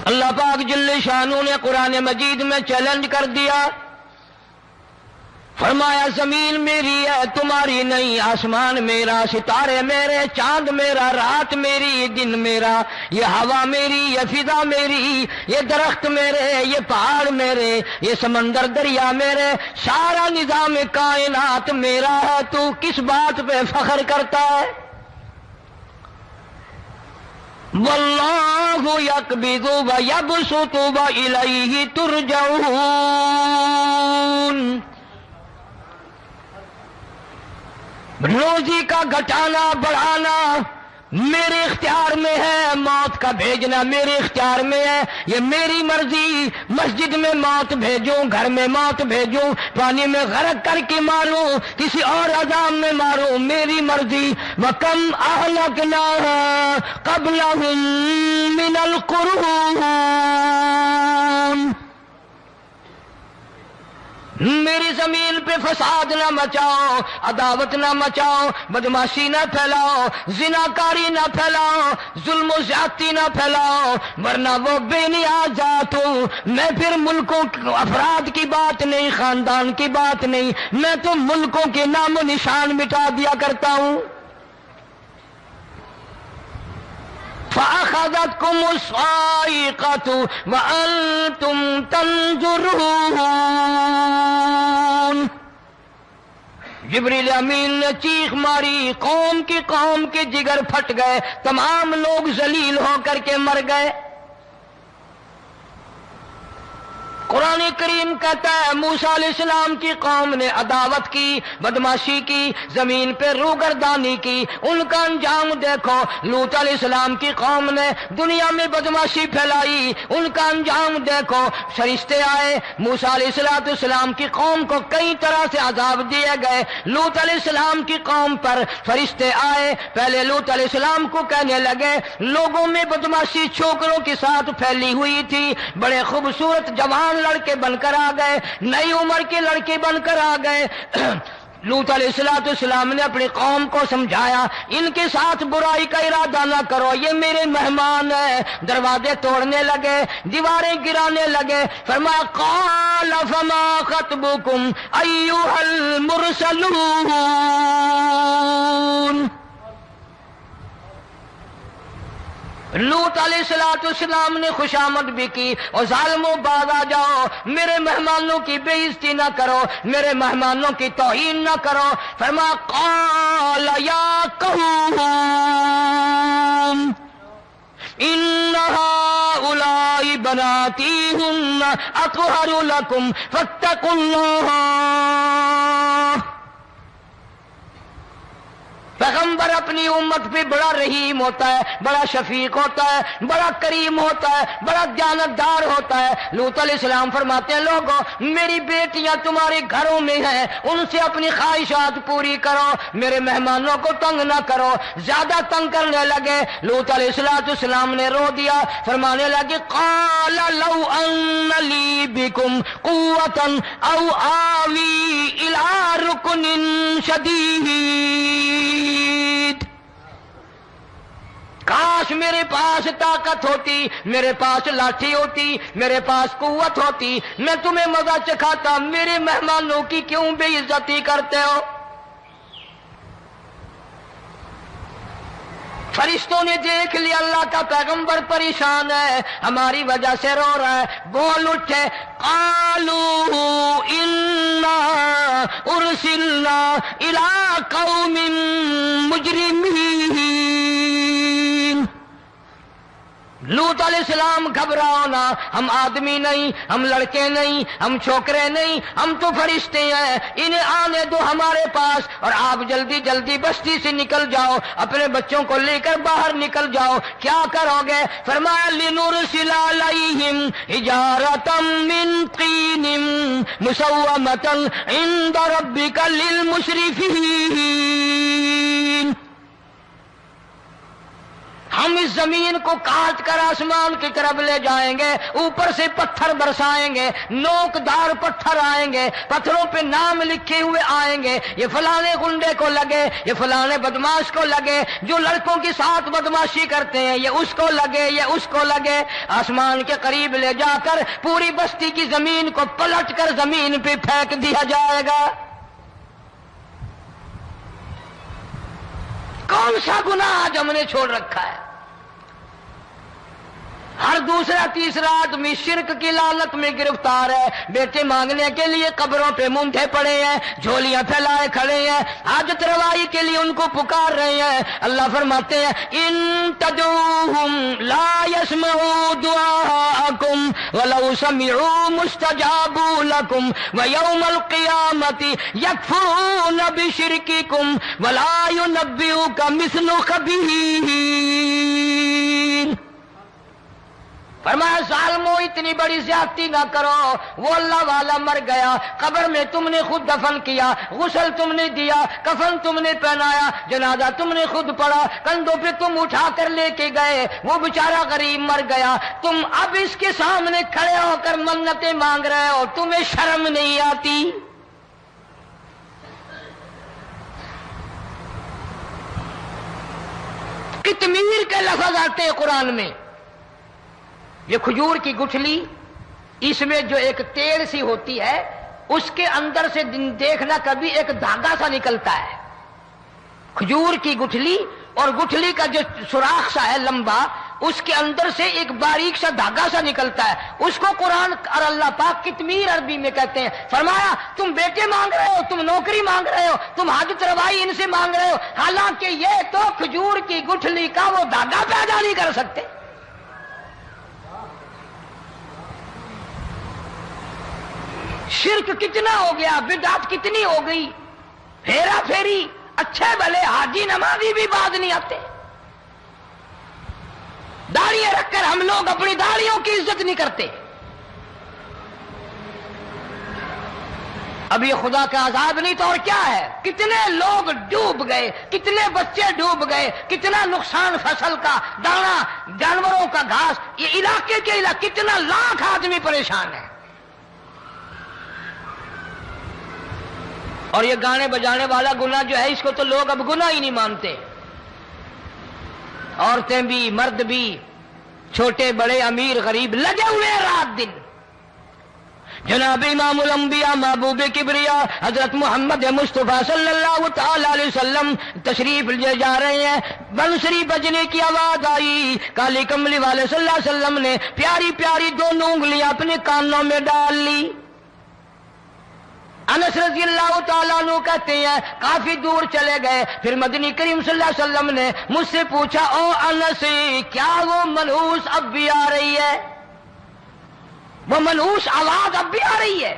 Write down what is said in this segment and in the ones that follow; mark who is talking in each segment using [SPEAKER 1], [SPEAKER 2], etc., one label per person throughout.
[SPEAKER 1] اللہ پاک جل شانہ نے قرآن مجید میں چیلنج کر دیا، فرمایا زمین میری ہے تمہاری نہیں، آسمان میرا، ستارے میرے، چاند میرا، رات میری، دن میرا، یہ ہوا میری، یہ فضا میری، یہ درخت میرے، یہ پہاڑ میرے، یہ سمندر دریا میرے، سارا نظام کائنات میرا ہے، تو کس بات پہ فخر کرتا ہے؟ واللہ یقبض ویبسط والیہ ترجعون، روزی کا گھٹانا بڑھانا میرے اختیار میں ہے، موت کا بھیجنا میرے اختیار میں ہے، یہ میری مرضی، مسجد میں موت بھیجوں، گھر میں موت بھیجوں، پانی میں غرق کر کے ماروں، کسی اور عذاب میں ماروں، میری مرضی۔ وَكَمْ أَهْلَكْنَا قَبْلَهُم مِّنَ الْقُرُونِ، میری زمین پہ فساد نہ مچاؤ، عداوت نہ مچاؤ، بدماشی نہ پھیلاؤ، زناکاری نہ پھیلاؤ، ظلم و زیادتی نہ پھیلاؤ، ورنہ وہ بے نیاز ذات ہوں۔ میں پھر ملکوں افراد کی بات نہیں، خاندان کی بات نہیں، میں تو ملکوں کے نام و نشان مٹا دیا کرتا ہوں۔ فَأَخَذَتْكُمُ الصَّاعِقَةُ وَأَنْتُمْ تَنْظُرُونَ، جبریل امین نے چیخ ماری، قوم کے جگر پھٹ گئے، تمام لوگ ذلیل ہو کر کے مر گئے۔ قرآن کریم کہتا ہے موسیٰ علیہ السلام کی قوم نے عداوت کی، بدماشی کی، زمین پہ روگردانی کی، ان کا انجام دیکھو۔ لوط علیہ السلام کی قوم نے دنیا میں بدماشی پھیلائی، ان کا انجام دیکھو۔ فرشتے آئے، موسیٰ علیہ السلام کی قوم کو کئی طرح سے عذاب دیے گئے۔ لوط علیہ السلام کی قوم پر فرشتے آئے، پہلے لوط علیہ السلام کو کہنے لگے، لوگوں میں بدماشی چھوکروں کے ساتھ پھیلی ہوئی تھی، بڑے خوبصورت جوان لڑکے بن کر آ گئے، نئی عمر کے لڑکے بن کر آ گئے۔ لوط علیہ السلام نے اپنی قوم کو سمجھایا، ان کے ساتھ برائی کا ارادہ نہ کرو، یہ میرے مہمان ہیں۔ دروازے توڑنے لگے، دیواریں گرانے لگے، فرمایا قال فما خطبکم ایھا المرسلون، لوط علیہ السلام نے خوشامد بھی کی، اور ظالموں باز آ جاؤ، میرے مہمانوں کی بے عزتی نہ کرو، میرے مہمانوں کی توہین نہ کرو۔ فرمایا قال یا قوم ان هؤلاء بناتی هن اطہر لکم فاتقوا اللہ۔ پیغمبر اپنی امت پہ بڑا رحیم ہوتا ہے، بڑا شفیق ہوتا ہے، بڑا کریم ہوتا ہے، بڑا دیانتدار ہوتا ہے۔ لوط علیہ السلام فرماتے ہیں لوگوں میری بیٹیاں تمہارے گھروں میں ہیں، ان سے اپنی خواہشات پوری کرو، میرے مہمانوں کو تنگ نہ کرو۔ زیادہ تنگ کرنے لگے، لوط علیہ السلام نے رو دیا، فرمانے لگے قال لو ان لی بکم قوة او آوی الی رکن شدید، کاش میرے پاس طاقت ہوتی، میرے پاس لاٹھی ہوتی، میرے پاس قوت ہوتی، میں تمہیں مزہ چکھاتا، میرے مہمانوں کی کیوں بے عزتی کرتے ہو؟ فرشتوں نے دیکھ لیا اللہ کا پیغمبر پریشان ہے، ہماری وجہ سے رو رہا ہے، بول اٹھے قالوا انا ارسلنا الی قوم مجرمین۔ لوط علیہ السلام گھبراؤ نہ، ہم آدمی نہیں، ہم لڑکے نہیں، ہم چھوکرے نہیں، ہم تو فرشتے ہیں، انہیں آنے دو ہمارے پاس، اور آپ جلدی جلدی بستی سے نکل جاؤ، اپنے بچوں کو لے کر باہر نکل جاؤ۔ کیا کرو گے؟ فرمایا لنرسل علیہم حجارۃ من طین مسومۃ عند ربک للمسرفین، ہم اس زمین کو کاٹ کر آسمان کی طرف لے جائیں گے، اوپر سے پتھر برسائیں گے، نوکدار پتھر آئیں گے، پتھروں پہ نام لکھے ہوئے آئیں گے، یہ فلانے گنڈے کو لگے، یہ فلانے بدماش کو لگے، جو لڑکوں کے ساتھ بدماشی کرتے ہیں یہ اس کو لگے، یہ اس کو لگے۔ آسمان کے قریب لے جا کر پوری بستی کی زمین کو پلٹ کر زمین پہ پھینک دیا جائے گا۔ کون سا گناہ آج ہم نے چھوڑ رکھا ہے؟ ہر دوسرا تیسرا آدمی شرک کی لعنت میں گرفتار ہے، بیٹے مانگنے کے لیے قبروں پہ مونڈھے پڑے ہیں، جھولیاں پھیلائے کھڑے ہیں، حاجت روائی کے لیے ان کو پکار رہے ہیں۔ اللہ فرماتے ہیں ان تدعوہم لا يسمعوا دعاءکم ولو سمعوا مستجابوا لکم ویوم القیامت یکفرون بشرککم ولا ینبئک مثل خبیر۔ فرمایا ظالمو اتنی بڑی زیادتی نہ کرو، وہ اللہ والا مر گیا، قبر میں تم نے خود دفن کیا، غسل تم نے دیا، کفن تم نے پہنایا، جنازہ تم نے خود پڑھا، کندھوں پہ تم اٹھا کر لے کے گئے، وہ بیچارہ غریب مر گیا، تم اب اس کے سامنے کھڑے ہو کر منتیں مانگ رہے ہو، تمہیں شرم نہیں آتی؟ کتمیر کے لفظ آتے ہیں قرآن میں۔ یہ کھجور کی گٹھلی، اس میں جو ایک تیل سی ہوتی ہے، اس کے اندر سے دیکھنا کبھی ایک دھاگا سا نکلتا ہے۔ کھجور کی گٹھلی اور گٹھلی کا جو سوراخ سا ہے لمبا، اس کے اندر سے ایک باریک سا دھاگا سا نکلتا ہے، اس کو قرآن اور اللہ پاک کتمیر عربی میں کہتے ہیں۔ فرمایا تم بیٹے مانگ رہے ہو، تم نوکری مانگ رہے ہو، تم حاجت روائی ان سے مانگ رہے ہو، حالانکہ یہ تو کھجور کی گٹھلی کا وہ دھاگا پیدا نہیں کر سکتے۔ شرک کتنا ہو گیا، بدعت کتنی ہو گئی، پھیرا پھیری، اچھے بھلے حاجی نمازی بھی باز نہیں آتے۔ داڑیاں رکھ کر ہم لوگ اپنی داڑیوں کی عزت نہیں کرتے۔ اب یہ خدا کا عذاب نہیں تو اور کیا ہے؟ کتنے لوگ ڈوب گئے، کتنے بچے ڈوب گئے، کتنا نقصان فصل کا، دانا، جانوروں کا گھاس، یہ علاقے کے علاقے کتنا لاکھ آدمی پریشان ہے۔ اور یہ گانے بجانے والا گناہ جو ہے، اس کو تو لوگ اب گناہ ہی نہیں مانتے۔ عورتیں بھی، مرد بھی، چھوٹے بڑے، امیر غریب لگے ہوئے ہیں رات دن۔ جناب امام الانبیاء محبوب کبریا حضرت محمد مصطفیٰ صلی اللہ تعالی علیہ وسلم تشریف لے جا رہے ہیں، بنسری بجنے کی آواز آئی، کالی کملی والے صلی اللہ علیہ وسلم نے پیاری پیاری دونوں انگلیاں اپنے کانوں میں ڈال لی۔ انس رضی اللہ تعالیٰ عنہ کہتے ہیں کافی دور چلے گئے، پھر مدنی کریم صلی اللہ علیہ وسلم نے مجھ سے پوچھا او انس کیا وہ منحوس اب بھی آ رہی ہے؟ وہ منحوس آواز اب بھی آ رہی ہے؟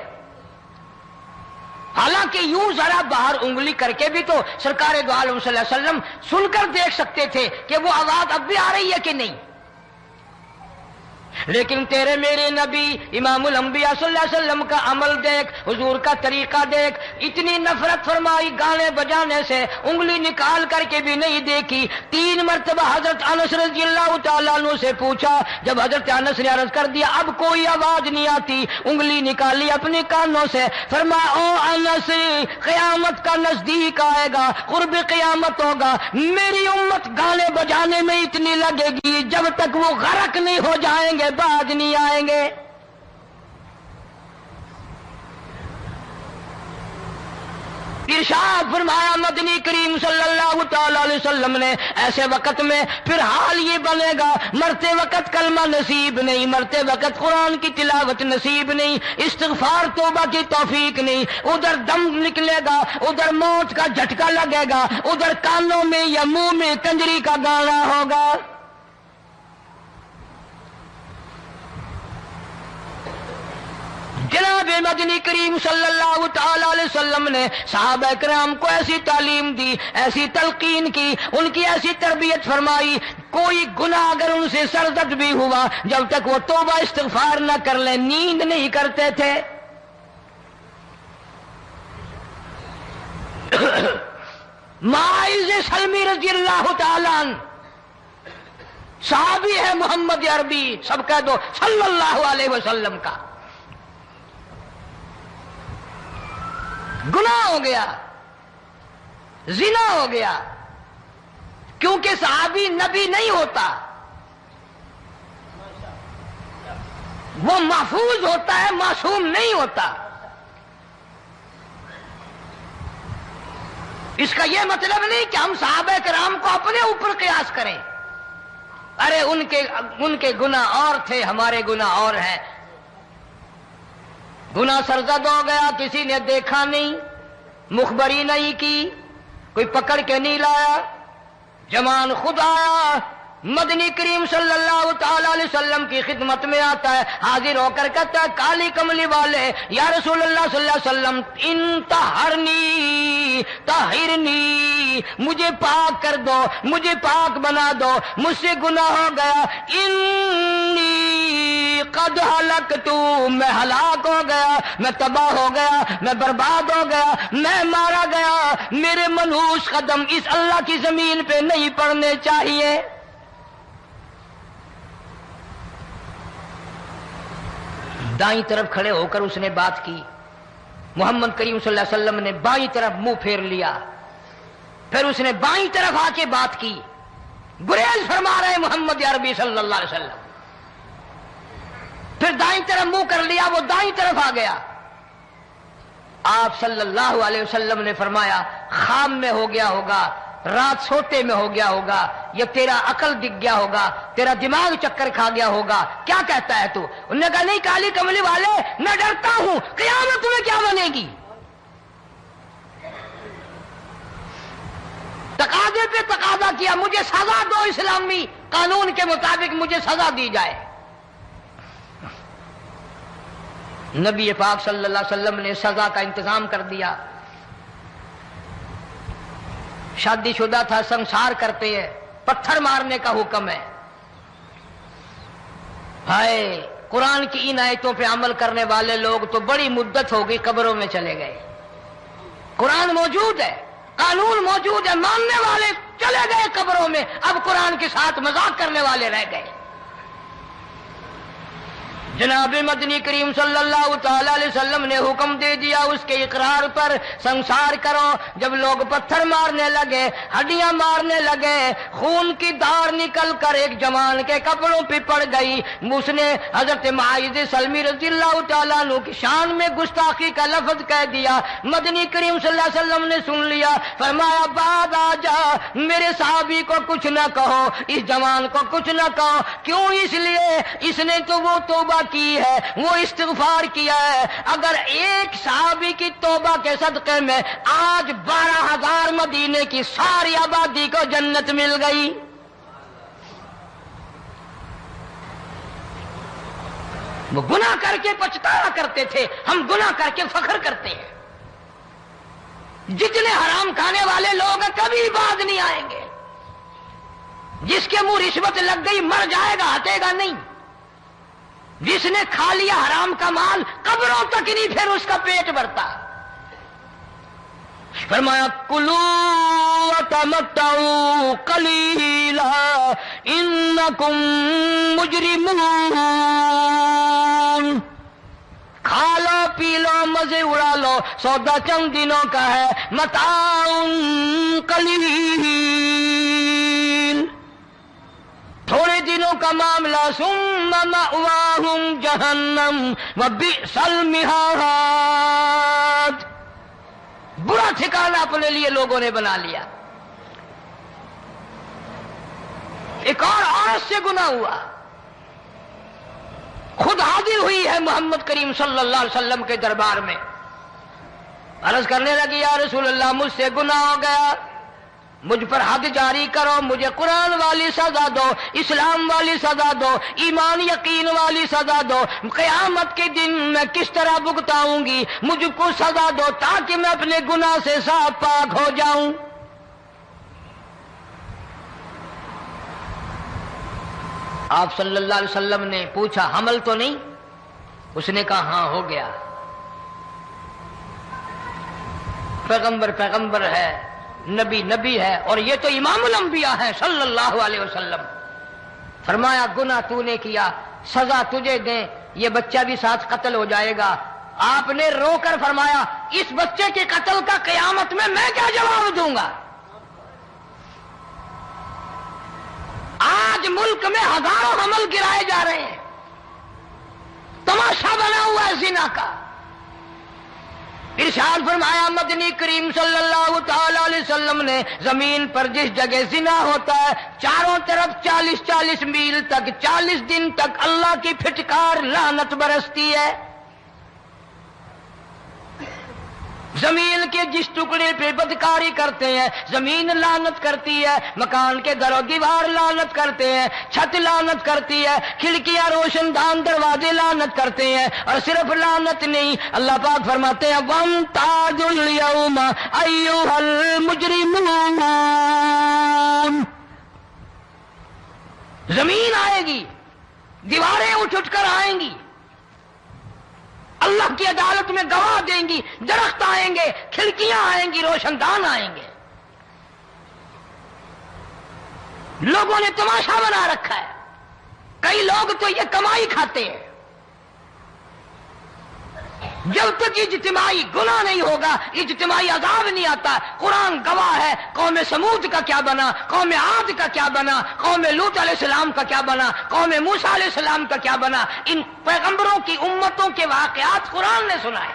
[SPEAKER 1] حالانکہ یوں ذرا باہر انگلی کر کے بھی تو سرکار دو عالم صلی اللہ علیہ وسلم سن کر دیکھ سکتے تھے کہ وہ آواز اب بھی آ رہی ہے کہ نہیں، لیکن تیرے میرے نبی امام الانبیاء صلی اللہ علیہ وسلم کا عمل دیکھ، حضور کا طریقہ دیکھ، اتنی نفرت فرمائی گانے بجانے سے، انگلی نکال کر کے بھی نہیں دیکھی۔ 3 مرتبہ حضرت انس رضی اللہ تعالیٰ عنہ سے پوچھا، جب حضرت انس نے عرض کر دیا اب کوئی آواز نہیں آتی، انگلی نکالی اپنے کانوں سے، فرمایا او انس قیامت کا نزدیک آئے گا، قرب قیامت ہوگا، میری امت گانے بجانے میں اتنی لگے گی جب تک وہ غرق نہیں ہو جائیں گے باز نہیں آئیں گے۔ ارشاد فرمایا مدنی کریم صلی اللہ تعالی علیہ وسلم نے ایسے وقت میں پھر حال یہ بنے گا، مرتے وقت کلمہ نصیب نہیں، مرتے وقت قرآن کی تلاوت نصیب نہیں، استغفار توبہ کی توفیق نہیں، ادھر دم نکلے گا، ادھر موت کا جھٹکا لگے گا، ادھر کانوں میں یا منہ میں کنجری کا گانا ہوگا۔ جناب مدنی کریم صلی اللہ تعالی علیہ وسلم نے صحابہ کرام کو ایسی تعلیم دی، ایسی تلقین کی، ان کی ایسی تربیت فرمائی، کوئی گناہ اگر ان سے سرزد بھی ہوا جب تک وہ توبہ استغفار نہ کر لیں نیند نہیں کرتے تھے۔ معاذ سلمی رضی اللہ تعالیٰ عنہ صحابی ہے محمد عربی، سب کہہ دو صلی اللہ علیہ وسلم کا۔ گناہ ہو گیا، زنا ہو گیا، کیونکہ صحابی نبی نہیں ہوتا، وہ محفوظ ہوتا ہے، معصوم نہیں ہوتا۔ اس کا یہ مطلب نہیں کہ ہم صحابہ کرام کو اپنے اوپر قیاس کریں، ارے ان کے گناہ اور تھے، ہمارے گناہ اور ہیں۔ گناہ سرزد ہو گیا، کسی نے دیکھا نہیں، مخبری نہیں کی، کوئی پکڑ کے نہیں لایا، جمان خود آیا، مدنی کریم صلی اللہ تعالی علیہ وسلم کی خدمت میں آتا ہے، حاضر ہو کر کہتا ہے کالی کملی والے یا رسول اللہ صلی اللہ علیہ وسلم انطہرنی طہرنی، مجھے پاک کر دو، مجھے پاک بنا دو، مجھ سے گناہ ہو گیا، انی قد ہلکتو، میں ہلاک ہو گیا، میں تباہ ہو گیا، میں برباد ہو گیا، میں مارا گیا، میرے منحوس قدم اس اللہ کی زمین پہ نہیں پڑنے چاہیے۔ دائیں طرف کھڑے ہو کر اس نے بات کی، محمد کریم صلی اللہ علیہ وسلم نے بائیں طرف منہ پھیر لیا، پھر اس نے بائیں طرف آ کے بات کی، گریز فرما رہے محمد عربی صلی اللہ علیہ وسلم، پھر دائیں طرف منہ کر لیا، وہ دائیں طرف آ گیا۔ آپ صلی اللہ علیہ وسلم نے فرمایا خام میں ہو گیا ہوگا، رات سوتے میں ہو گیا ہوگا، یا تیرا عقل دکھ گیا ہوگا، تیرا دماغ چکر کھا گیا ہوگا، کیا کہتا ہے تو؟ انہوں نے کہا نہیں کالی کملی والے، میں ڈرتا ہوں قیامت میں کیا بنے گی۔ تقاضے پہ تقاضا کیا، مجھے سزا دو، اسلامی قانون کے مطابق مجھے سزا دی جائے۔ نبی پاک صلی اللہ علیہ وسلم نے سزا کا انتظام کر دیا۔ شادی شدہ تھا، سنسار کرتے ہیں، پتھر مارنے کا حکم ہے۔ ہائے، قرآن کی ان آیتوں پہ عمل کرنے والے لوگ تو بڑی مدت ہو گئی قبروں میں چلے گئے۔ قرآن موجود ہے، قانون موجود ہے، ماننے والے چلے گئے قبروں میں، اب قرآن کے ساتھ مذاق کرنے والے رہ گئے۔ جناب مدنی کریم صلی اللہ تعالی علیہ وسلم نے حکم دے دیا اس کے اقرار پر سنسار کرو۔ جب لوگ پتھر مارنے لگے، ہڈیاں مارنے لگے، خون کی دھار نکل کر ایک جوان کے کپڑوں پہ پڑ گئی، اس نے حضرت معاذ سلمی رضی اللہ تعالیٰ عنہ کی شان میں گستاخی کا لفظ کہہ دیا۔ مدنی کریم صلی اللہ علیہ وسلم نے سن لیا، فرمایا بعد آ جا، میرے صحابی کو کچھ نہ کہو، اس جوان کو کچھ نہ کہو۔ کیوں؟ اس لیے اس نے تو وہ توبہ کی ہے، وہ استغفار کیا ہے۔ اگر ایک صحابی کی توبہ کے صدقے میں آج 12,000 مدینے کی ساری آبادی کو جنت مل گئی۔ وہ گناہ کر کے پچھتایا کرتے تھے، ہم گناہ کر کے فخر کرتے ہیں۔ جتنے حرام کھانے والے لوگ ہیں کبھی باز نہیں آئیں گے۔ جس کے منہ رشوت لگ گئی مر جائے گا، ہٹے گا نہیں۔ جس نے کھا لیا حرام کا مال قبروں تک نہیں پھر اس کا پیٹ بھرتا۔ فرمایا کلو وتمتعوا قلیلا انکم مجرمون، کھا لو پی لو مزے اڑا لو، سودا چند دنوں کا ہے، متاع قلیل، تھوڑے دنوں کا معاملہ، ثم مأواہم جہنم وبئس المہاد، برا ٹھکانہ اپنے لیے لوگوں نے بنا لیا۔ ایک اور عورت سے گناہ ہوا، خود حاضر ہوئی ہے محمد کریم صلی اللہ علیہ وسلم کے دربار میں، عرض کرنے لگی یا رسول اللہ مجھ سے گناہ ہو گیا، مجھ پر حد جاری کرو، مجھے قرآن والی سزا دو، اسلام والی سزا دو، ایمان یقین والی سزا دو، قیامت کے دن میں کس طرح بھگتاؤں گی، مجھ کو سزا دو تاکہ میں اپنے گناہ سے صاف پاک ہو جاؤں۔ آپ صلی اللہ علیہ وسلم نے پوچھا حمل تو نہیں؟ اس نے کہا ہاں ہو گیا۔ پیغمبر ہے، نبی ہے، اور یہ تو امام الانبیاء ہے صلی اللہ علیہ وسلم۔ فرمایا گناہ تو نے کیا، سزا تجھے دیں، یہ بچہ بھی ساتھ قتل ہو جائے گا۔ آپ نے رو کر فرمایا اس بچے کے قتل کا قیامت میں کیا جواب دوں گا؟ آج ملک میں ہزاروں حمل گرائے جا رہے ہیں، تماشا بنا ہوا ہے زنا کا۔ ارشاد فرمایا مدنی کریم صلی اللہ تعالی علیہ وسلم نے زمین پر جس جگہ زنا ہوتا ہے چاروں طرف 40 میل تک 40 دن تک اللہ کی پھٹکار لعنت برستی ہے۔ زمین کے جس ٹکڑے پہ بدکاری کرتے ہیں زمین لعنت کرتی ہے، مکان کے در و دیوار لعنت کرتے ہیں، چھت لعنت کرتی ہے، کھڑکیاں روشن دان دروازے لعنت کرتے ہیں۔ اور صرف لعنت نہیں، اللہ پاک فرماتے ہیں وَامْتَازُوا الْيَوْمَ أَيُّهَا الْمُجْرِمُونَ۔ زمین آئے گی، دیواریں اٹھ کر آئیں گی، اللہ کی عدالت میں گواہ دیں گی، درخت آئیں گے، کھڑکیاں آئیں گی، روشن دان آئیں گے۔ لوگوں نے تماشا بنا رکھا ہے، کئی لوگ تو یہ کمائی کھاتے ہیں۔ جب تک اجتماعی گناہ نہیں ہوگا اجتماعی عذاب نہیں آتا۔ قرآن گواہ ہے، قوم سمود کا کیا بنا، قوم عاد کا کیا بنا، قوم لوط علیہ السلام کا کیا بنا، قوم موسیٰ علیہ السلام کا کیا بنا۔ ان پیغمبروں کی امتوں کے واقعات قرآن نے سنائے۔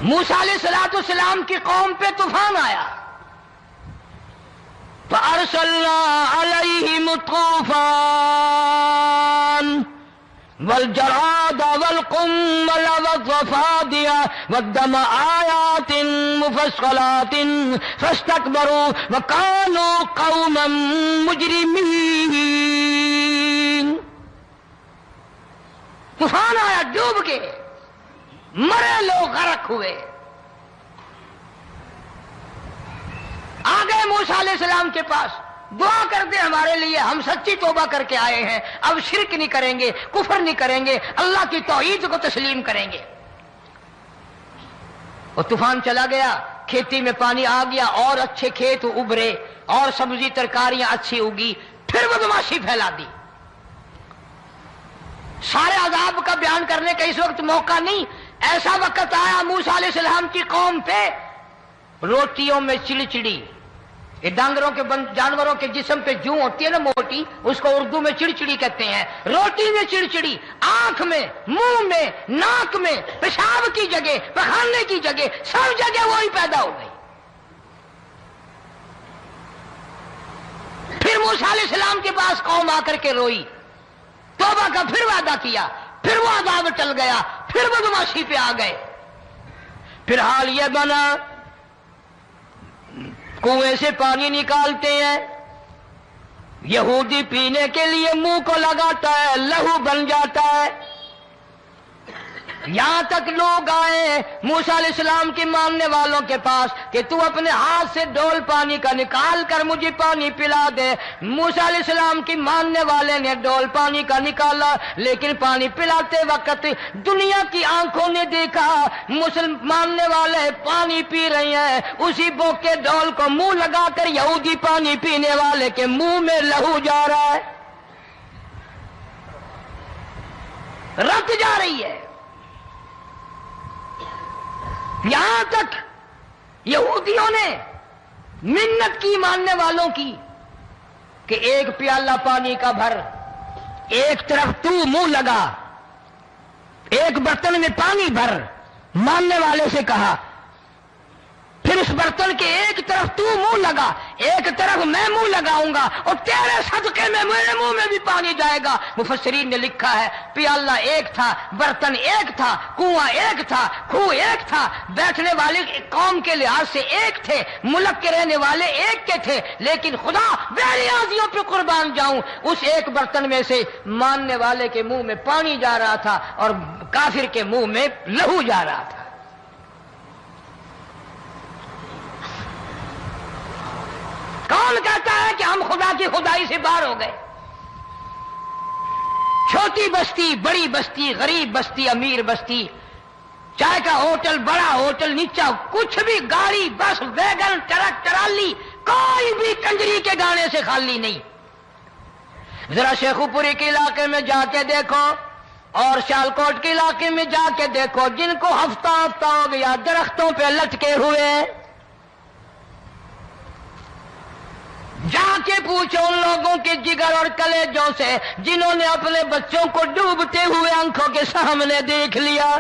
[SPEAKER 1] موسیٰ علیہ السلام کی قوم پہ طوفان آیا، فَأَرْسَلْنَا عَلَيْهِمُ الطُّوفَانَ وَالْجَرَادَ وَالْقُمَّلَ وَالضَّفَادِعَ وَالدَّمَ آيَاتٍ مُفَصَّلَاتٍ فَاسْتَكْبَرُوا وَكَانُوا قَوْمًا مُجْرِمِينَ۔ طوفان آیا، ڈوب کے مرے لوگ، غرق ہوئے۔ آ گئے موسیٰ علیہ السلام کے پاس، دعا کر دے ہمارے لیے، ہم سچی توبہ کر کے آئے ہیں، اب شرک نہیں کریں گے، کفر نہیں کریں گے، اللہ کی توحید کو تسلیم کریں گے۔ اور طوفان چلا گیا، کھیتی میں پانی آ گیا، اور اچھے کھیت ابھرے، اور سبزی ترکاریاں اچھی اگی، پھر بدماشی پھیلا دی۔ سارے عذاب کا بیان کرنے کا اس وقت موقع نہیں۔ ایسا وقت آیا موسیٰ علیہ السلام کی قوم پہ، روٹیوں میں چڑچڑی، یہ ڈانگروں کے جانوروں کے جسم پہ جوں ہوتی ہے نا موٹی، اس کو اردو میں چڑچڑی کہتے ہیں۔ روٹی میں چڑچڑی، آنکھ میں، منہ میں، ناک میں، پیشاب کی جگہ، پخانے کی جگہ، سب جگہ وہی پیدا ہو گئی۔ پھر موسیٰ علیہ السلام کے پاس قوم آ کر کے روئی، توبہ کا پھر وعدہ کیا، پھر وہ عذاب ٹل گیا، پھر بدماشی پہ آ گئے۔ پھر حال یہ بنا کنویں سے پانی نکالتے ہیں، یہودی پینے کے لیے منہ کو لگاتا ہے، لہو بن جاتا ہے۔ یہاں تک لوگ آئے موسیٰ علیہ السلام کے ماننے والوں کے پاس کہ تو اپنے ہاتھ سے ڈول پانی کا نکال کر مجھے پانی پلا دے۔ موسیٰ علیہ السلام کی ماننے والے نے ڈول پانی کا نکالا، لیکن پانی پلاتے وقت دنیا کی آنکھوں نے دیکھا ماننے والے پانی پی رہے ہیں، اسی بوک کے ڈول کو منہ لگا کر یہودی پانی پینے والے کے منہ میں لہو جا رہا ہے، رت جا رہی ہے۔ یہاں تک یہودیوں نے منت کی ماننے والوں کی کہ ایک پیالہ پانی کا بھر، ایک طرف تو منہ لگا، ایک برتن میں پانی بھر۔ ماننے والے سے کہا پھر اس برتن کے ایک طرف تو منہ لگا، ایک طرف میں منہ لگاؤں گا، اور تیرے صدقے میں میرے منہ میں بھی پانی جائے گا۔ مفسرین نے لکھا ہے پیالہ ایک تھا، برتن ایک تھا، کنواں ایک تھا، کھوہ ایک تھا، بیٹھنے والے قوم کے لحاظ سے ایک تھے، ملک کے رہنے والے ایک کے تھے، لیکن خدا بے نیازیوں پہ قربان جاؤں، اس ایک برتن میں سے ماننے والے کے منہ میں پانی جا رہا تھا اور کافر کے منہ میں لہو جا رہا تھا۔ کون کہتا ہے کہ ہم خدا کی خدائی سے باہر ہو گئے؟ چھوٹی بستی، بڑی بستی، غریب بستی، امیر بستی، چائے کا ہوٹل، بڑا ہوٹل، نیچا کچھ بھی، گاڑی، بس، ویگن، ٹرک، ٹرالی، کوئی بھی کنجری کے گانے سے خالی نہیں. ذرا شیخو پوری کے علاقے میں جا کے دیکھو اور سیالکوٹ کے علاقے میں جا کے دیکھو جن کو ہفتہ ہو گیا درختوں پہ لٹکے ہوئے. جا کے پوچھو ان لوگوں کے جگر اور کلیجوں سے جنہوں نے اپنے بچوں کو ڈوبتے ہوئے آنکھوں کے سامنے دیکھ لیا.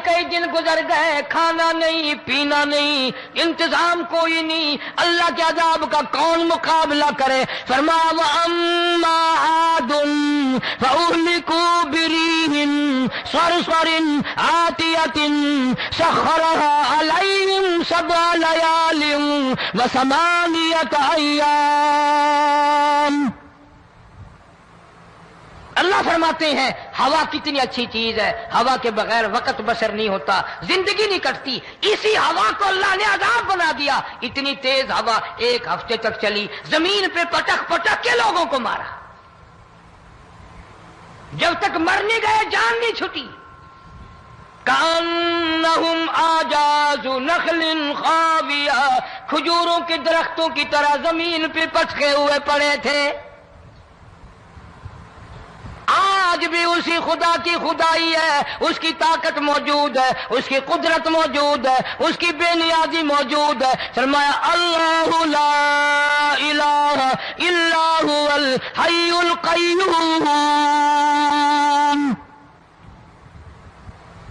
[SPEAKER 1] کئی دن گزر گئے، کھانا نہیں، پینا نہیں، انتظام کوئی نہیں، اللہ کے عذاب کا کون مقابلہ کرے؟ فرمایا وَأَمَّا عَادٌ فَأُهْلِكُوا بِرِيحٍ صَرْصَرٍ عَاتِيَةٍ سَخَّرَهَا عَلَيْهِمْ 7 لَيَالٍ و8 أَيَّامٍ. اللہ فرماتے ہیں ہوا کتنی اچھی چیز ہے، ہوا کے بغیر وقت بسر نہیں ہوتا، زندگی نہیں کٹتی. اسی ہوا کو اللہ نے عذاب بنا دیا. اتنی تیز ہوا 1 ہفتے تک چلی، زمین پہ پٹک پٹک کے لوگوں کو مارا. جب تک مرنے گئے جان نہیں چھٹی. کأنہم اعجاز نخل خاویہ، کھجوروں کے درختوں کی طرح زمین پہ پٹکے ہوئے پڑے تھے. آج بھی اسی خدا کی خدائی ہے، اس کی طاقت موجود ہے، اس کی قدرت موجود ہے، اس کی بے نیازی موجود ہے. فرمایا اللہ لا الہ الا هو الحی القیوم.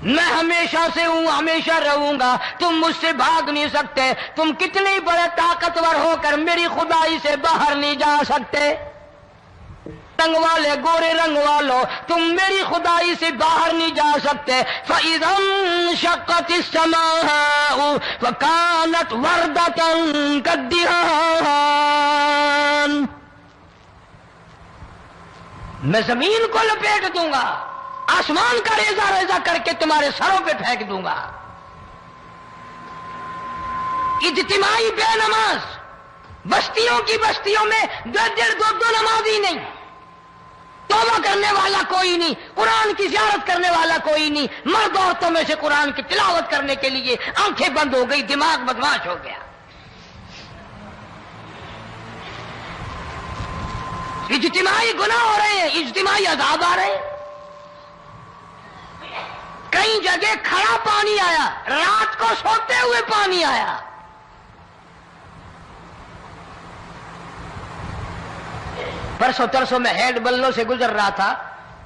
[SPEAKER 1] میں ہمیشہ سے ہوں، ہمیشہ رہوں گا، تم مجھ سے بھاگ نہیں سکتے. تم کتنی بڑے طاقتور ہو کر میری خدائی سے باہر نہیں جا سکتے. رنگ والے، گورے رنگ والو، تم میری خدائی سے باہر نہیں جا سکتے. فَإِذَا انشَقَّتِ السَّمَاءُ فَكَانَتْ وَرْدَةً كَالدِّهَانِ. میں زمین کو لپیٹ دوں گا، آسمان کا ریزہ ریزہ کر کے تمہارے سروں پہ پھینک دوں گا. اجتماعی بے نماز، بستیوں کی بستیوں میں 1.5-2 نمازی نہیں، توبہ کرنے والا کوئی نہیں، قرآن کی زیارت کرنے والا کوئی نہیں. مرد عورتوں میں سے قرآن کی تلاوت کرنے کے لیے آنکھیں بند ہو گئی، دماغ بدماش ہو گیا. اجتماعی گناہ ہو رہے ہیں، اجتماعی عذاب آ رہے ہیں. کئی جگہ کھڑا پانی آیا، رات کو سوتے ہوئے پانی آیا. پرسوں ترسوں میں ہیڈ بلوں سے گزر رہا تھا،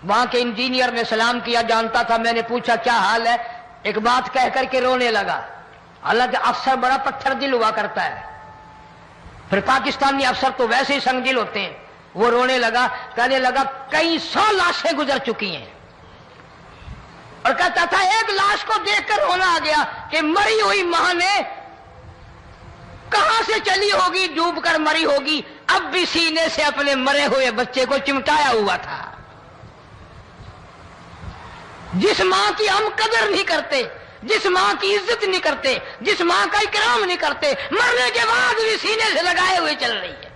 [SPEAKER 1] وہاں کے انجینئر نے سلام کیا، جانتا تھا. میں نے پوچھا کیا حال ہے؟ ایک بات کہہ کر کے رونے لگا. حالانکہ افسر بڑا پتھر دل ہوا کرتا ہے، پھر پاکستانی افسر تو ویسے ہی سنگ دل ہوتے ہیں. وہ رونے لگا، کہنے لگا کئی 100 لاشیں گزر چکی ہیں، اور کہتا تھا ایک لاش کو دیکھ کر رونا آ گیا کہ مری ہوئی ماں نے کہاں سے چلی ہوگی، ڈوب کر مری ہوگی، اب بھی سینے سے اپنے مرے ہوئے بچے کو چمٹایا ہوا تھا. جس ماں کی ہم قدر نہیں کرتے، جس ماں کی عزت نہیں کرتے، جس ماں کا اکرام نہیں کرتے، مرنے کے بعد بھی سینے سے لگائے ہوئے چل رہی ہے.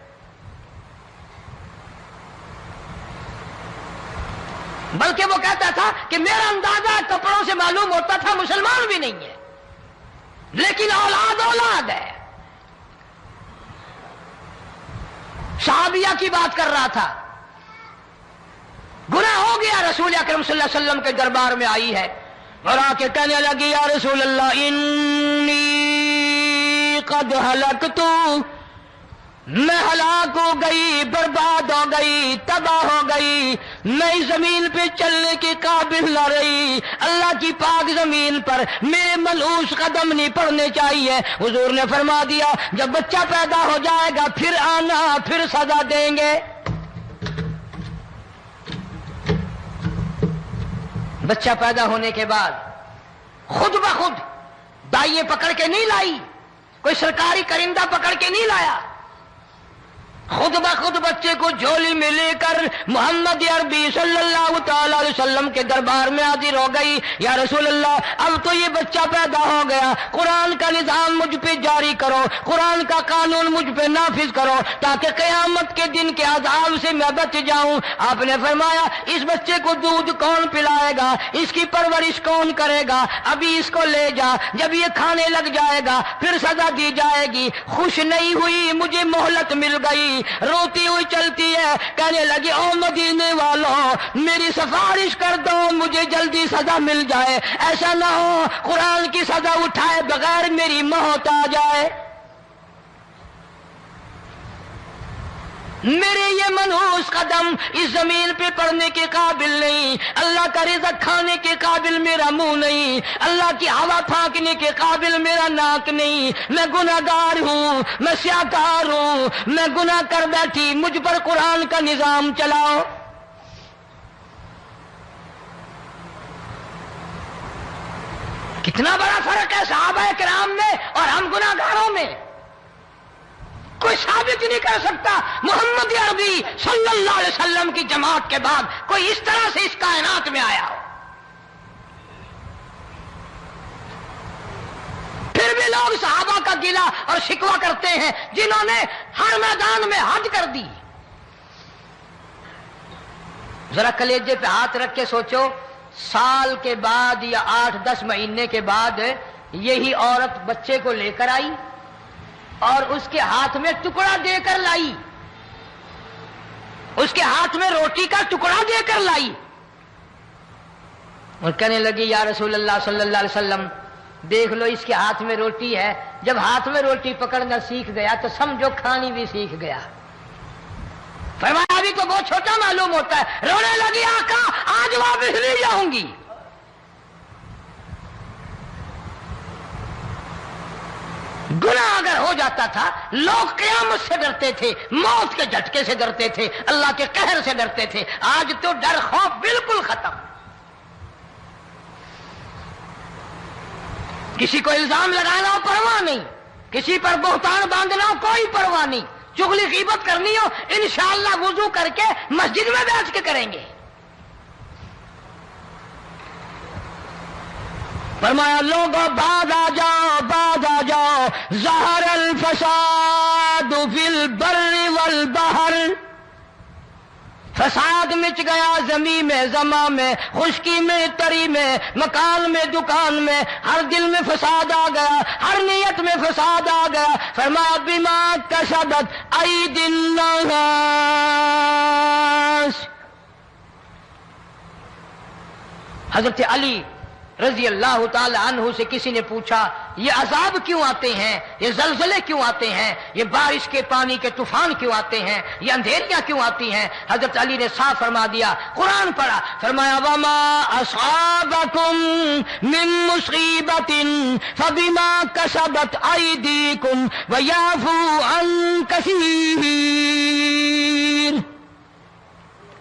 [SPEAKER 1] بلکہ وہ کہتا تھا کہ میرا اندازہ کپڑوں سے معلوم ہوتا تھا مسلمان بھی نہیں ہے، لیکن اولاد اولاد ہے. صحابیہ کی بات کر رہا تھا، گناہ ہو گیا، رسول اکرم صلی اللہ علیہ وسلم کے دربار میں آئی ہے اور آ کے کہنے لگی یا رسول اللہ انی قد ہلکت، میں ہلاک ہو گئی، برباد ہو گئی، تباہ ہو گئی، میں اس زمین پہ چلنے کے قابل نہ رہی. اللہ کی پاک زمین پر میرے ملعوس قدم نہیں پڑنے چاہیے. حضور نے فرما دیا جب بچہ پیدا ہو جائے گا پھر آنا، پھر سزا دیں گے. بچہ پیدا ہونے کے بعد خود بخود دائیں پکڑ کے نہیں لائی، کوئی سرکاری کرندہ پکڑ کے نہیں لایا. خود بخود بچے کو جھولی میں لے کر محمد عربی صلی اللہ تعالی علیہ وسلم کے دربار میں حاضر ہو گئی. یا رسول اللہ، اب تو یہ بچہ پیدا ہو گیا، قرآن کا نظام مجھ پہ جاری کرو، قرآن کا قانون مجھ پہ نافذ کرو تاکہ قیامت کے دن کے عذاب سے میں بچ جاؤں. آپ نے فرمایا اس بچے کو دودھ کون پلائے گا، اس کی پرورش کون کرے گا، ابھی اس کو لے جا، جب یہ کھانے لگ جائے گا پھر سزا دی جائے گی. خوش نہیں ہوئی، مجھے مہلت مل گئی، روتی ہوئی چلتی ہے، کہنے لگی او مدینے والوں میری سفارش کر دو، مجھے جلدی سزا مل جائے، ایسا نہ ہو قرآن کی سزا اٹھائے بغیر میری موت آ جائے. میرے یہ منحوس قدم اس زمین پہ پڑنے کے قابل نہیں، اللہ کا رزق کھانے کے قابل میرا منہ نہیں، اللہ کی ہوا پھانکنے کے قابل میرا ناک نہیں، میں گناہگار ہوں، میں سیاکار ہوں، میں گناہ کر بیٹھی، مجھ پر قرآن کا نظام چلاؤ. کتنا بڑا فرق ہے صحابہ کرام میں اور ہم گناہگاروں میں. کوئی ثابت نہیں کر سکتا محمد عربی صلی اللہ علیہ وسلم کی جماعت کے بعد کوئی اس طرح سے اس کائنات میں آیا ہو. پھر بھی لوگ صحابہ کا گلہ اور شکوہ کرتے ہیں جنہوں نے ہر میدان میں حج کر دی. ذرا کلیجے پہ ہاتھ رکھ کے سوچو، سال کے بعد یا 8-10 مہینے کے بعد یہی عورت بچے کو لے کر آئی اور اس کے ہاتھ میں ٹکڑا دے کر لائی، اس کے ہاتھ میں روٹی کا ٹکڑا دے کر لائی اور کہنے لگی یا رسول اللہ صلی اللہ علیہ وسلم دیکھ لو اس کے ہاتھ میں روٹی ہے. جب ہاتھ میں روٹی پکڑنا سیکھ گیا تو سمجھو کھانی بھی سیکھ گیا. فرمایا ابھی تو بہت چھوٹا معلوم ہوتا ہے. رونے لگی آقا آج واپس نہیں جاؤں گی. گناہ اگر ہو جاتا تھا لوگ قیامت سے ڈرتے تھے، موت کے جھٹکے سے ڈرتے تھے، اللہ کے قہر سے ڈرتے تھے. آج تو ڈر خوف بالکل ختم. کسی کو الزام لگانا ہو پرواہ نہیں، کسی پر بہتان باندھنا ہو کوئی پرواہ نہیں، چغلی غیبت کرنی ہو انشاءاللہ وضو کر کے مسجد میں بیٹھ کے کریں گے. فرمایا لوگوں بعد آ جاؤ، بعد آ جاؤ، ظہر الفساد فی البر والبحر. فساد مچ گیا زمین میں، زماں میں، خشکی میں، تری میں، مکان میں، دکان میں، ہر دل میں فساد آ گیا، ہر نیت میں فساد آ گیا. فرمایا بما کسبت ایدی الناس. حضرت علی رضی اللہ تعالی عنہ سے کسی نے پوچھا یہ عذاب کیوں آتے ہیں، یہ زلزلے کیوں آتے ہیں، یہ بارش کے پانی کے طوفان کیوں آتے ہیں، یہ اندھیریاں کیوں آتی ہیں؟ حضرت علی نے صاف فرما دیا، قرآن پڑھا، فرمایا وما اصابکم من مصیبت فبما کسبت ایدیکم ویعفو عن کثیر.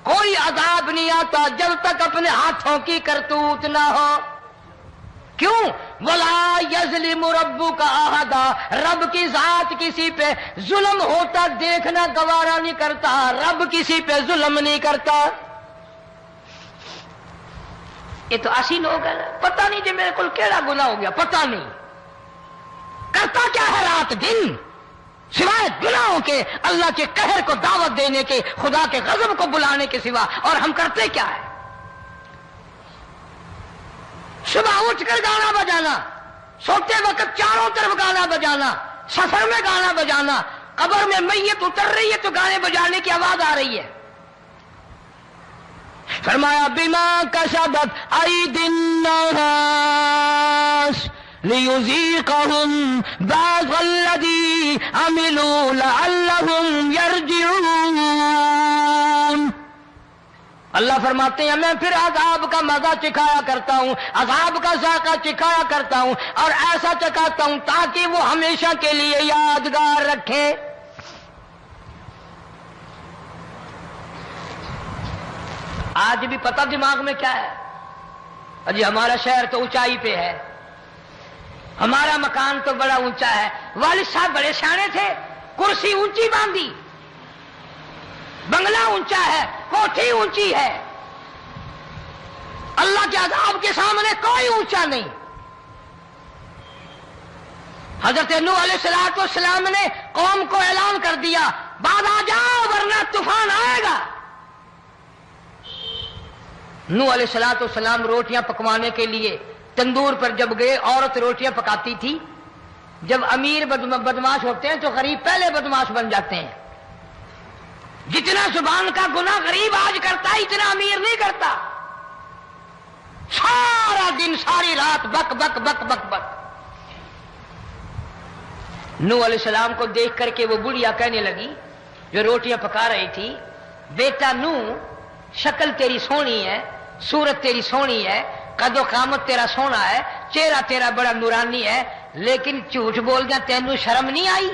[SPEAKER 1] کوئی عذاب نہیں آتا جب تک اپنے ہاتھوں کی کرتوت نہ ہو. کیوں؟ وَلَا يَظْلِمُ رَبُّكَ أَحَدًا. رب کی ذات کسی پہ ظلم ہوتا دیکھنا گوارا نہیں کرتا، رب کسی پہ ظلم نہیں کرتا. یہ تو ایسی لوگ ہیں پتہ نہیں جی میرے کو کیڑا گناہ ہو گیا، پتہ نہیں کرتا کیا ہے رات دن سوائے گناہوں کے، اللہ کے قہر کو دعوت دینے کے، خدا کے غضب کو بلانے کے سوا. اور ہم کرتے کیا ہے؟ صبح اٹھ کر گانا بجانا، سوتے وقت چاروں طرف گانا بجانا، سفر میں گانا بجانا، قبر میں میت اتر رہی ہے تو گانے بجانے کی آواز آ رہی ہے. فرمایا بما کسبت ایدی الناس لیذیقہم بعض الذی عملوا لعلہم یرجعون. اللہ فرماتے ہیں میں پھر عذاب کا مزہ چکھایا کرتا ہوں، عذاب کا ذائقہ چکھایا کرتا ہوں، اور ایسا چکھاتا ہوں تاکہ وہ ہمیشہ کے لیے یادگار رکھے. آج بھی پتہ دماغ میں کیا ہے؟ جی ہمارا شہر تو اونچائی پہ ہے، ہمارا مکان تو بڑا اونچا ہے. والد صاحب بڑے سیانے تھے، کرسی اونچی باندھی، بنگلہ اونچا ہے، کوٹھی اونچی ہے، اللہ کے عذاب کے سامنے کوئی اونچا نہیں۔ حضرت نوح علیہ السلام نے قوم کو اعلان کر دیا بعد آ جاؤ ورنہ طوفان آئے گا۔ نوح علیہ السلام روٹیاں پکوانے کے لیے تندور پر جب گئے، عورت روٹیاں پکاتی تھی۔ جب امیر بدماش ہوتے ہیں تو غریب پہلے بدماش بن جاتے ہیں۔ جتنا زبان کا گناہ غریب آج کرتا ہے اتنا امیر نہیں کرتا۔ سارا دن ساری رات بک بک بک بک بک۔ نوح علیہ السلام کو دیکھ کر کے وہ بڑھیا کہنے لگی جو روٹیاں پکا رہی تھی، بیٹا نوح، شکل تیری سونی ہے، صورت تیری سونی ہے، قد و قامت تیرا سونا ہے، چہرہ تیرا بڑا نورانی ہے، لیکن جھوٹ بول جا تینوں شرم نہیں آئی؟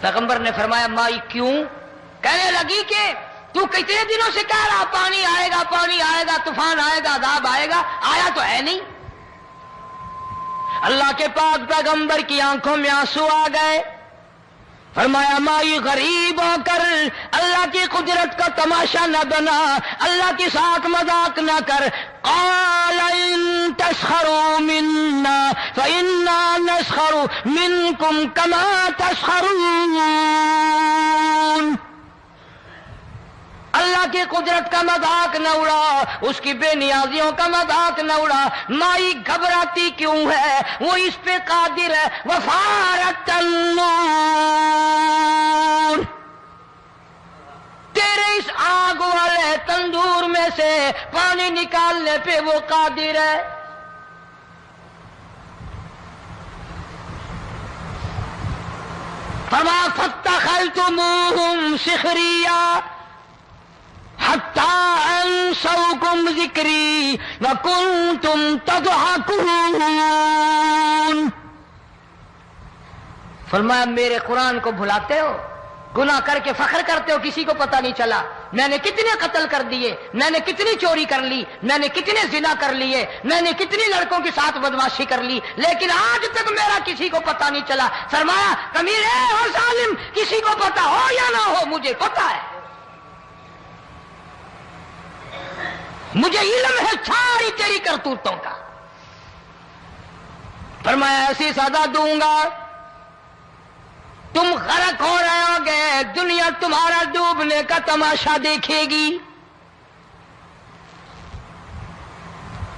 [SPEAKER 1] پیغمبر نے فرمایا مائی کیوں؟ کہنے لگی کہ تو کتنے دنوں سے کہہ رہا پانی آئے گا، پانی آئے گا، طوفان آئے گا، عذاب آئے گا، آیا تو ہے نہیں۔ اللہ کے پاک پیغمبر کی آنکھوں میں آنسو آ گئے۔ فرمایا مائی غریب ہو کر اللہ کی قدرت کا تماشا نہ بنا، اللہ کے ساتھ مذاق نہ کر۔ قال ان تسخروا منا فإنا نسخر منكم كما تسخرون۔ اللہ کی قدرت کا مذاق نہ اڑا، اس کی بے نیازیوں کا مذاق نہ اڑا۔ مائی گھبراتی کیوں ہے؟ وہ اس پہ قادر ہے۔ وفارت النور، تیرے اس آگ والے تندور میں سے پانی نکالنے پہ وہ قادر ہے۔ فما فاتخذتموہم سخریا حتی انسوکم ذکری وکنتم تضحکون۔ فرمایا میرے قرآن کو بھلاتے ہو، گناہ کر کے فخر کرتے ہو، کسی کو پتہ نہیں چلا میں نے کتنے قتل کر دیے، میں نے کتنی چوری کر لی، میں نے کتنے زنا کر لیے، میں نے کتنی لڑکوں کے ساتھ بدماشی کر لی، لیکن آج تک میرا کسی کو پتہ نہیں چلا۔ فرمایا کمینے اور ظالم، کسی کو پتہ ہو یا نہ ہو مجھے پتہ ہے، مجھے علم ہے ساری تیری کرتوتوں کا۔ فرمایا ایسی سزا دوں گا تم غرق ہو رہے ہو گے، دنیا تمہارا ڈوبنے کا تماشا دیکھے گی۔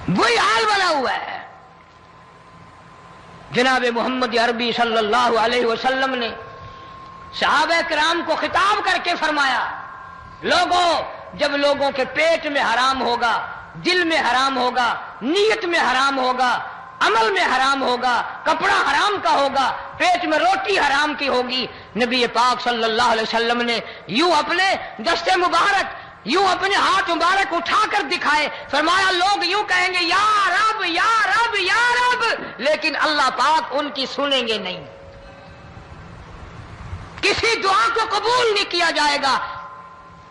[SPEAKER 1] وہی حال بنا ہوا ہے۔ جناب محمد عربی صلی اللہ علیہ وسلم نے صحابہ کرام کو خطاب کر کے فرمایا لوگوں، جب لوگوں کے پیٹ میں حرام ہوگا، دل میں حرام ہوگا، نیت میں حرام ہوگا، عمل میں حرام ہوگا، کپڑا حرام کا ہوگا، پیٹ میں روٹی حرام کی ہوگی، نبی پاک صلی اللہ علیہ وسلم نے یوں اپنے دست مبارک، یوں اپنے ہاتھ مبارک اٹھا کر دکھائے، فرمایا لوگ یوں کہیں گے یا رب یا رب یا رب، لیکن اللہ پاک ان کی سنیں گے نہیں، کسی دعا کو قبول نہیں کیا جائے گا،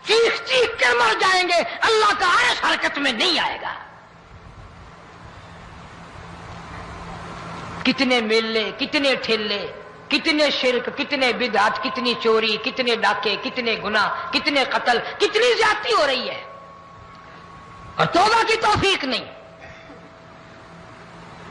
[SPEAKER 1] چیخ چیخ کر مر جائیں گے، اللہ کا عرش حرکت میں نہیں آئے گا۔ کتنے میلے، کتنے ٹھیلے، کتنے شرک، کتنے بدعت، کتنی چوری، کتنے ڈاکے، کتنے گناہ، کتنے قتل، کتنی زیادتی ہو رہی ہے اور توبہ کی توفیق نہیں۔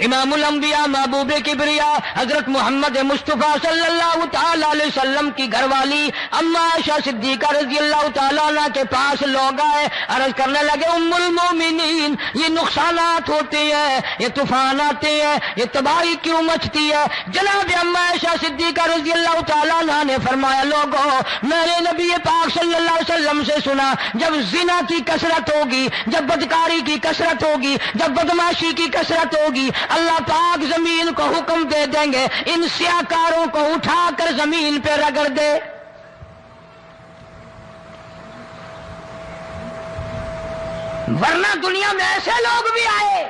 [SPEAKER 1] امام الانبیاء محبوب کبریا حضرت محمد مصطفیٰ صلی اللہ تعالی علیہ وسلم کی گھر والی اما عائشہ صدیقہ رضی اللہ تعالیٰ عنہ کے پاس لوگ آئے، عرض کرنے لگے ام المومنین یہ نقصانات ہوتے ہیں، یہ طوفان آتے ہیں، یہ تباہی کیوں مچتی ہے؟ جناب اما عائشہ صدیقہ رضی اللہ تعالیٰ عنہ نے فرمایا لوگوں، میں نے نبی پاک صلی اللہ علیہ وسلم سے سنا جب زنا کی کثرت ہوگی، جب بدکاری کی کثرت ہوگی، جب بدماشی کی کثرت ہوگی، اللہ پاک زمین کو حکم دے دیں گے ان سیاکاروں کو اٹھا کر زمین پہ رگڑ دے۔ ورنہ دنیا میں ایسے لوگ بھی آئے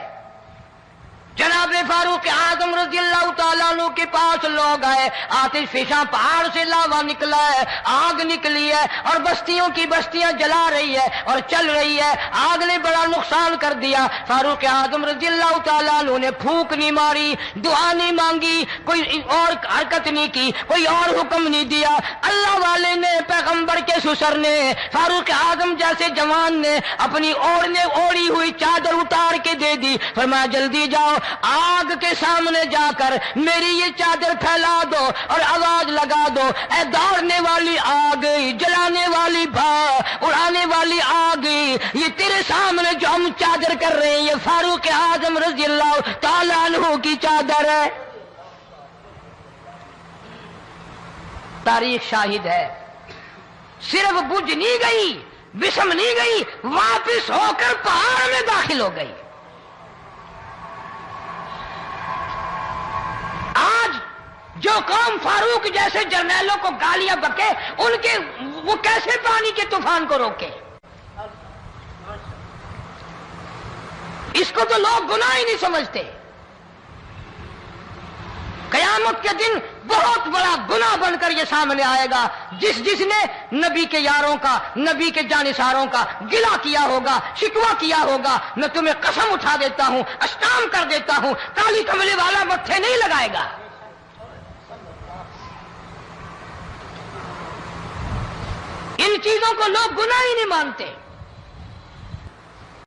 [SPEAKER 1] جناب فاروق اعظم رضی اللہ تعالیٰ عنہ کے پاس لوگ آئے، آتش فشاں پہاڑ سے لاوا نکلا ہے، آگ نکلی ہے اور بستیوں کی بستیاں جلا رہی ہے اور چل رہی ہے، آگ نے بڑا نقصان کر دیا۔ فاروق اعظم رضی اللہ تعالیٰ عنہ نے پھونک نہیں ماری، دعا نہیں مانگی، کوئی اور حرکت نہیں کی، کوئی اور حکم نہیں دیا۔ اللہ والے نے، پیغمبر کے سسر نے، فاروق اعظم جیسے جوان نے اپنی اوڑھی ہوئی چادر اتار کے دے دی، فرمایا جلدی جاؤ، آگ کے سامنے جا کر میری یہ چادر پھیلا دو اور آواز لگا دو، اے دوڑنے والی آگ، جلانے والی اڑانے والی آگ، یہ تیرے سامنے جو ہم چادر کر رہے ہیں یہ فاروق اعظم رضی اللہ تعالیٰ عنہ کی چادر ہے۔ تاریخ شاہد ہے، صرف بجھ نہیں گئی، بسم نہیں گئی، واپس ہو کر پہاڑ میں داخل ہو گئی۔ آج جو قوم فاروق جیسے جرنیلوں کو گالیاں بکے، ان کے وہ کیسے پانی کے طوفان کو روکے؟ اس کو تو لوگ گناہ ہی نہیں سمجھتے۔ قیامت کے دن بہت بڑا گناہ بن کر یہ سامنے آئے گا، جس نے نبی کے یاروں کا، نبی کے جانثاروں کا گلہ کیا ہوگا، شکوہ کیا ہوگا، میں تمہیں قسم اٹھا دیتا ہوں، اشتام کر دیتا ہوں، کالی کملے والا متھے نہیں لگائے گا۔ ان چیزوں کو لوگ گناہ ہی نہیں مانتے۔